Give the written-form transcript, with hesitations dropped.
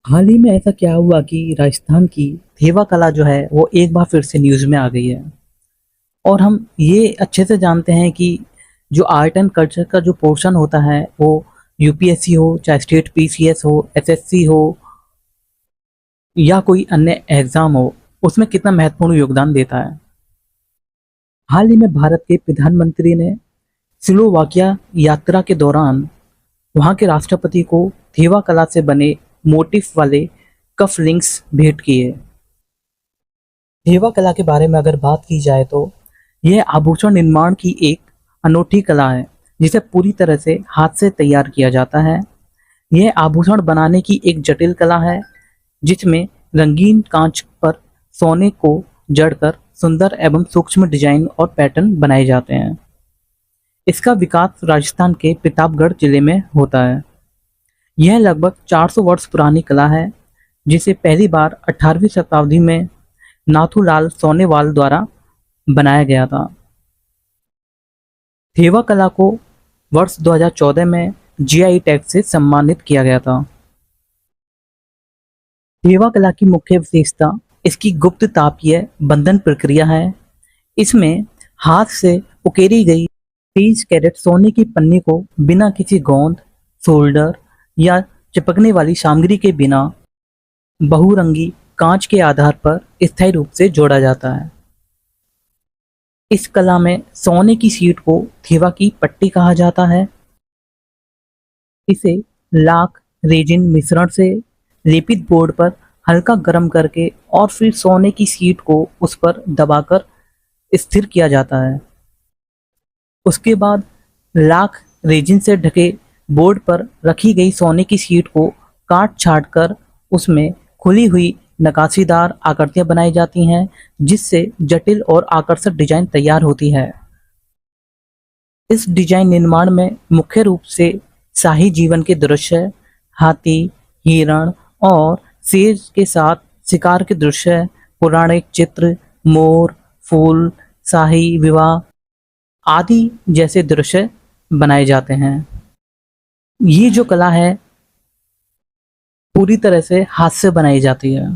हाल ही में ऐसा क्या हुआ कि राजस्थान की थेवा कला जो है वो एक बार फिर से न्यूज़ में आ गई है। और हम ये अच्छे से जानते हैं कि जो आर्ट एंड कल्चर का जो पोर्शन होता है वो यूपीएससी हो चाहे स्टेट पीसीएस हो एसएससी हो या कोई अन्य एग्जाम हो, उसमें कितना महत्वपूर्ण योगदान देता है। हाल ही में भारत के प्रधानमंत्री ने स्लोवाकिया यात्रा के दौरान वहां के राष्ट्रपति को थेवा कला से बने मोटिफ वाले कफ लिंक्स भेंट किए। थेवा कला के बारे में अगर बात की जाए तो यह आभूषण निर्माण की एक अनोखी कला है जिसे पूरी तरह से हाथ से तैयार किया जाता है। यह आभूषण बनाने की एक जटिल कला है जिसमें रंगीन कांच पर सोने को जड़कर सुंदर एवं सूक्ष्म डिजाइन और पैटर्न बनाए जाते हैं। इसका विकास राजस्थान के प्रतापगढ़ जिले में होता है। यह लगभग 400 वर्ष पुरानी कला है जिसे पहली बार 18वीं शताब्दी में नाथूलाल सोनेवाल द्वारा बनाया गया था। थेवा कला को वर्ष 2014 में जीआई टैग से सम्मानित किया गया था। थेवा कला की मुख्य विशेषता इसकी गुप्त तापीय बंधन प्रक्रिया है। इसमें हाथ से उकेरी गई 30 कैरेट सोने की पन्नी को बिना किसी गोंद, शोल्डर या चिपकने वाली सामग्री के बिना बहुरंगी कांच के आधार पर स्थायी रूप से जोड़ा जाता है। इस कला में सोने की शीट को थेवा की पट्टी कहा जाता है। इसे लाख रेजिन मिश्रण से लेपित बोर्ड पर हल्का गर्म करके और फिर सोने की शीट को उस पर दबाकर स्थिर किया जाता है। उसके बाद लाख रेजिन से ढके बोर्ड पर रखी गई सोने की शीट को काट छाट कर उसमें खुली हुई नक्काशीदार आकृतियां बनाई जाती हैं जिससे जटिल और आकर्षक डिजाइन तैयार होती है। इस डिजाइन निर्माण में मुख्य रूप से शाही जीवन के दृश्य, हाथी, हिरण और शेर के साथ शिकार के दृश्य, पौराणिक चित्र, मोर, फूल, शाही विवाह आदि जैसे दृश्य बनाए जाते हैं। ये जो कला है पूरी तरह से हाथ से बनाई जाती है।